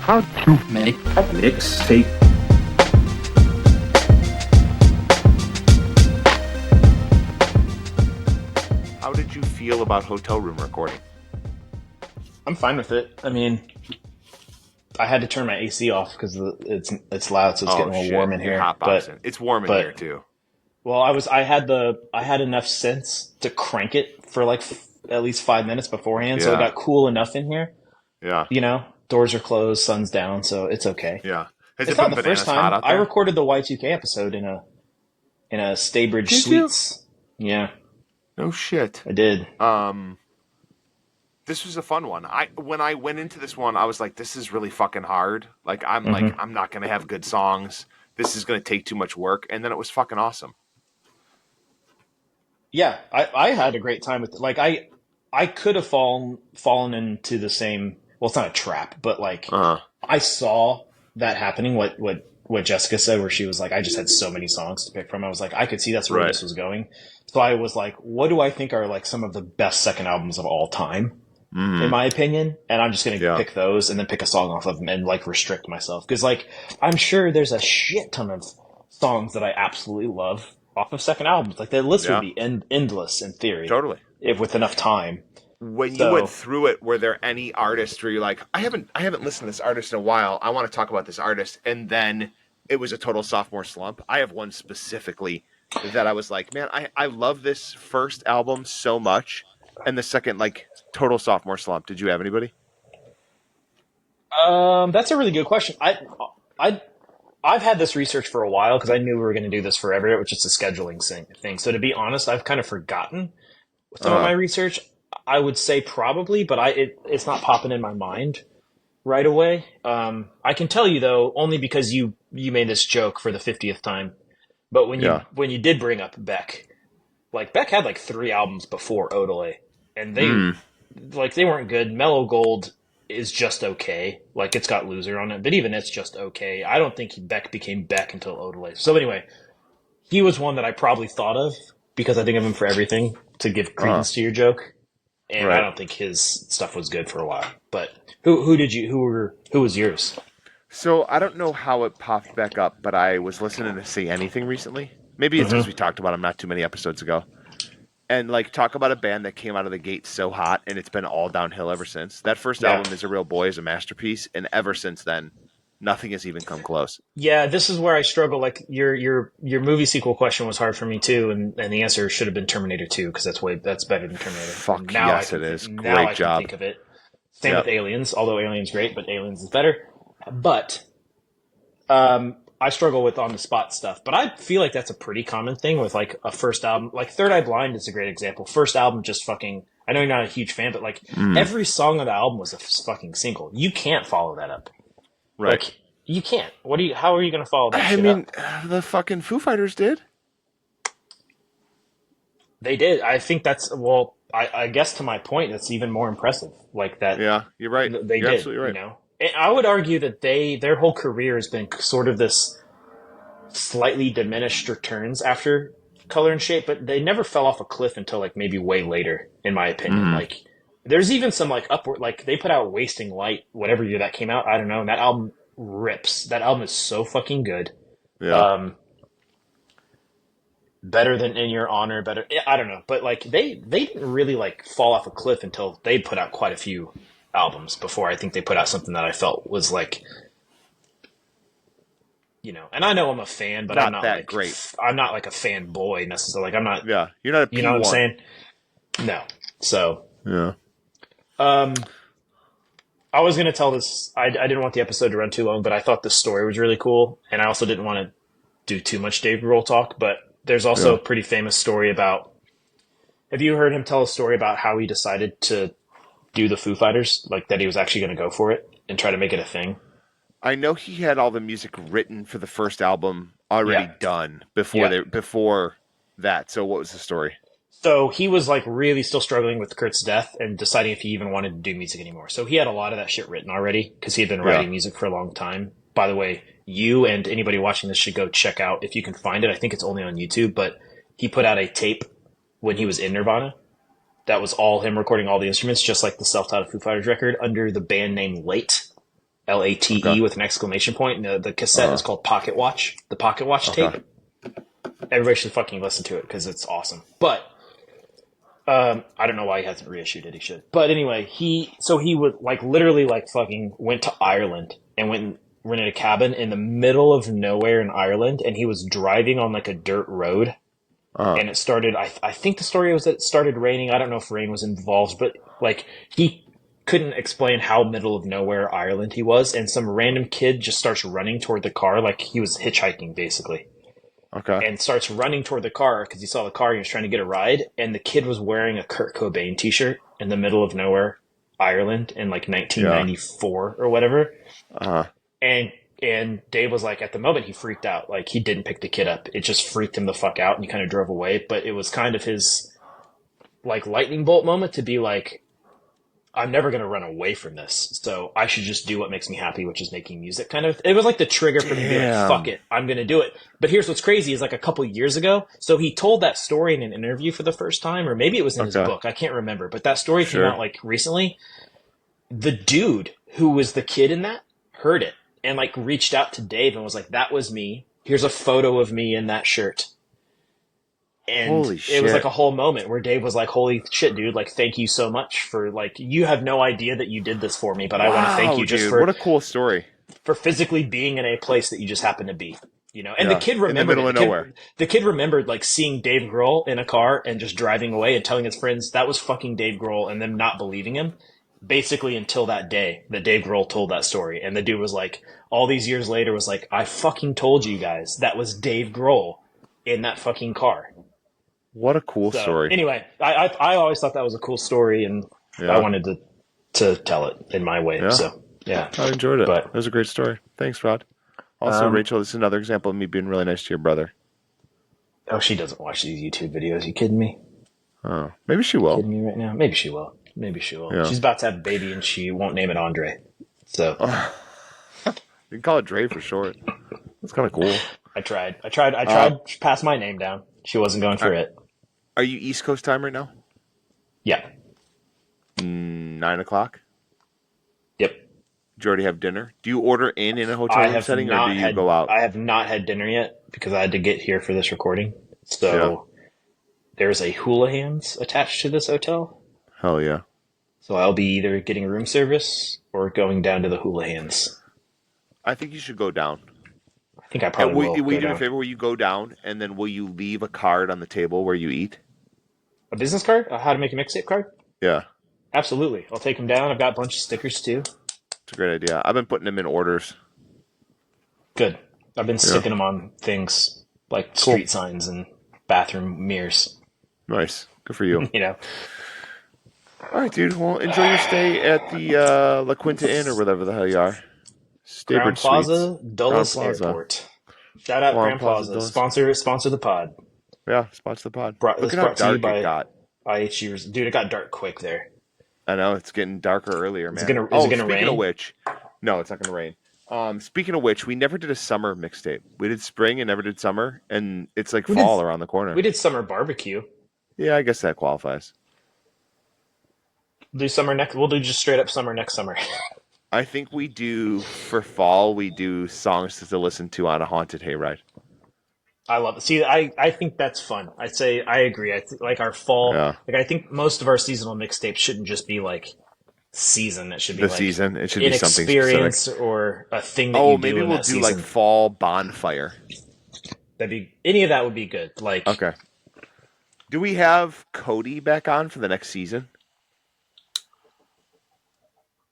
How to make a mixtape. How did you feel about hotel room recording? I'm fine with it. I mean, I had to turn my AC off because it's loud, so it's getting a little warm in You're here. hotboxing. It's warm in here too. Well, I had enough sense to crank it for like at least 5 minutes beforehand, so it got cool enough in here. Yeah. You know, doors are closed, sun's down, so it's okay. Yeah. Has It's it not been the first bananas hot time. out I there? recorded the Y2K episode in a Staybridge Did you? Suites. Yeah, No shit. I did. This was a fun one. When I went into this one, I was like, this is really fucking hard. Like I'm not gonna have good songs. This is gonna take too much work. And then it was fucking awesome. Yeah, I had a great time with it. Like I could have fallen into the same. Well, it's not a trap, but like I saw that happening. What Jessica said, where she was like, I just had so many songs to pick from. I was like, I could see that's where this was going. So I was like, what do I think are like some of the best second albums of all time, in my opinion? And I'm just gonna pick those and then pick a song off of them and like restrict myself because like I'm sure there's a shit ton of songs that I absolutely love off of second albums. Like the list would be endless in theory. Totally. If with enough time. When you went through it, were there any artists where you're like, I haven't listened to this artist in a while. I want to talk about this artist, and then it was a total sophomore slump? I have one specifically that I was like, man, I love this first album so much, and the second, like, total sophomore slump. Did you have anybody? That's a really good question. I've had this research for a while because I knew we were going to do this forever, which is a scheduling thing. So to be honest, I've kind of forgotten some of my research. I would say probably, but it's not popping in my mind right away. I can tell you though, only because you made this joke for the 50th time. But when you did bring up Beck, like Beck had like 3 albums before Odelay, and they weren't good. Mellow Gold is just okay. Like it's got Loser on it, but even it's just okay. I don't think Beck became Beck until Odelay. So anyway, he was one that I probably thought of because I think of him for everything to give credence to your joke. And I don't think his stuff was good for a while. But who was yours? So I don't know how it popped back up, but I was listening to Say Anything recently. Maybe it's because we talked about him not too many episodes ago. And like talk about a band that came out of the gate so hot and it's been all downhill ever since. That first album, Is a Real Boy, is a masterpiece, and ever since then, nothing has even come close. Yeah, this is where I struggle. Like your movie sequel question was hard for me too, and the answer should have been Terminator 2 because that's better than Terminator. Fuck yes, it is. Great job. Can think of it. Same with Aliens, although Aliens great, but Aliens is better. But I struggle with on the spot stuff. But I feel like that's a pretty common thing with like a first album. Like Third Eye Blind is a great example. First album just fucking. I know you're not a huge fan, but like every song on the album was a fucking single. You can't follow that up. Right. Like, you can't. How are you going to follow that shit up? The fucking Foo Fighters did. They did. I think that's, I guess to my point, that's even more impressive. Like that. Yeah, you're right. You're did, absolutely right. You know? And I would argue that their whole career has been sort of this slightly diminished returns after Color and Shape, but they never fell off a cliff until like maybe way later, in my opinion. Like, there's even some like upward, like they put out Wasting Light, whatever year that came out. I don't know. And that album rips. That album is so fucking good. Yeah. Better than In Your Honor. Better. I don't know, but like they didn't really like fall off a cliff until they put out quite a few albums before I think they put out something that I felt was like, you know. And I know I'm a fan, but I'm not that like, great. I'm not like a fanboy necessarily. Like I'm not. Yeah, you're not a P1. You know what I'm saying? No. So. Yeah. I was going to tell this. I didn't want the episode to run too long, but I thought the story was really cool, and I also didn't want to do too much Dave Grohl talk. But there's also a pretty famous story about. Have you heard him tell a story about how he decided to do the Foo Fighters? Like that he was actually going to go for it and try to make it a thing. I know he had all the music written for the first album already done before that. So what was the story? So he was like really still struggling with Kurt's death and deciding if he even wanted to do music anymore. So he had a lot of that shit written already because he had been writing music for a long time. By the way, you and anybody watching this should go check out if you can find it. I think it's only on YouTube, but he put out a tape when he was in Nirvana. That was all him recording all the instruments, just like the self-titled Foo Fighters record under the band name Late. LATE Okay. with an exclamation point. And the cassette is called Pocket Watch. The Pocket Watch tape. Everybody should fucking listen to it because it's awesome. But I don't know why he hasn't reissued it. He should. But anyway, he would like literally like fucking went to Ireland and went and rented a cabin in the middle of nowhere in Ireland, and he was driving on like a dirt road. And it started. I think the story was that it started raining. I don't know if rain was involved, but like he couldn't explain how middle of nowhere Ireland he was, and some random kid just starts running toward the car like he was hitchhiking basically. Okay. And starts running toward the car because he saw the car and he was trying to get a ride. And the kid was wearing a Kurt Cobain t-shirt in the middle of nowhere, Ireland, in like 1994 or whatever. And Dave was like, at the moment, he freaked out. Like, he didn't pick the kid up. It just freaked him the fuck out and he kind of drove away. But it was kind of his like lightning bolt moment to be like, I'm never going to run away from this. So I should just do what makes me happy, which is making music kind of. It was like the trigger for me to be like, fuck it, I'm going to do it. But here's what's crazy is like a couple years ago. So he told that story in an interview for the first time, or maybe it was in his book. I can't remember. But that story came out like recently. The dude who was the kid in that heard it and like reached out to Dave and was like, that was me. Here's a photo of me in that shirt. And holy shit. It was like a whole moment where Dave was like, holy shit, dude, like, thank you so much for, like, you have no idea that you did this for me, but I want to thank you just for... What a cool story. For physically being in a place that you just happen to be, you know? And the kid remembered... in the middle of nowhere. The kid remembered, like, seeing Dave Grohl in a car and just driving away and telling his friends that was fucking Dave Grohl and them not believing him, basically until that day that Dave Grohl told that story. And the dude was like, all these years later was like, I fucking told you guys that was Dave Grohl in that fucking car. What a cool story. Anyway, I always thought that was a cool story, and I wanted to tell it in my way. Yeah. So, yeah. I enjoyed it. But, it was a great story. Thanks, Rod. Also, Rachel, this is another example of me being really nice to your brother. Oh, she doesn't watch these YouTube videos. You kidding me? Oh, maybe she will. Kidding me right now? Maybe she will. Maybe she will. Yeah. She's about to have a baby, and she won't name it Andre. So you can call it Dre for short. That's kind of cool. I tried to pass my name down. She wasn't going for it. Are you East Coast time right now? Yeah. 9 o'clock? Yep. Did you already have dinner? Do you order in a hotel room setting, or do you go out? I have not had dinner yet because I had to get here for this recording. So there's a Hula Hands attached to this hotel. Hell yeah. So I'll be either getting room service or going down to the Hula Hands. I think you should go down. I think I probably will. Will you do me a favor? Will you go down, and then will you leave a card on the table where you eat? A business card? How to make a mixtape card? Yeah. Absolutely. I'll take them down. I've got a bunch of stickers too. It's a great idea. I've been putting them in orders. Good. I've been sticking them on things like street signs and bathroom mirrors. Nice. Good for you. You know. All right, dude. Well, enjoy your stay at the La Quinta Inn or whatever the hell you are. Crown Plaza, Dulles Airport. Shout out Crown Plaza. Sponsor the pod. Yeah, sponsor the pod. Look at how dark it got. IHG. Dude, it got dark quick there. I know, it's getting darker earlier, man. Is it gonna rain? Speaking of which, no, it's not going to rain. Speaking of which, we never did a summer mixtape. We did spring and never did summer, and it's like fall around the corner. We did summer barbecue. Yeah, I guess that qualifies. We'll do just straight up summer next summer. I think we do, for fall, we do songs to listen to on a haunted hayride. I love it. See, I think that's fun. I'd say I agree. Like our fall, like I think most of our seasonal mixtapes shouldn't just be like season. It should be the like season. It should be something experience specific. or a thing that you do. Maybe in we'll that do season. like fall bonfire. Any of that would be good. Like okay. Do we have Cody back on for the next season?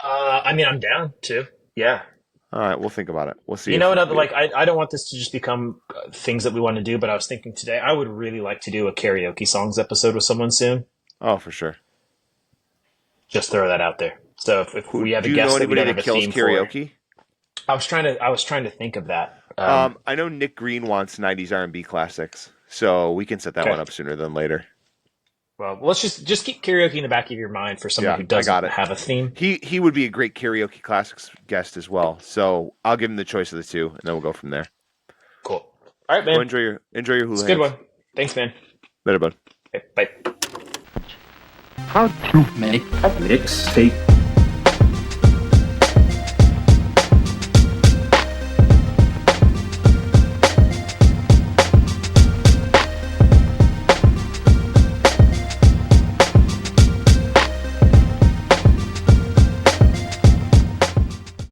I mean, I'm down too. Yeah. All right, we'll think about it. We'll see. You know what? Like, I don't want this to just become things that we want to do, but I was thinking today, I would really like to do a karaoke songs episode with someone soon. Oh, for sure. Just throw that out there. So if we have a guest, do you know anybody that that kills karaoke? I was trying to think of that. I know Nick Green wants 90s R&B classics, so we can set that one up sooner than later. Well, let's just keep karaoke in the back of your mind for someone who doesn't have a theme. He would be a great karaoke classics guest as well. So I'll give him the choice of the two, and then we'll go from there. Cool. All right, man. Well, enjoy your hula. It's a good one. Thanks, man. Later, bud. Okay, bye. How to make a mixtape.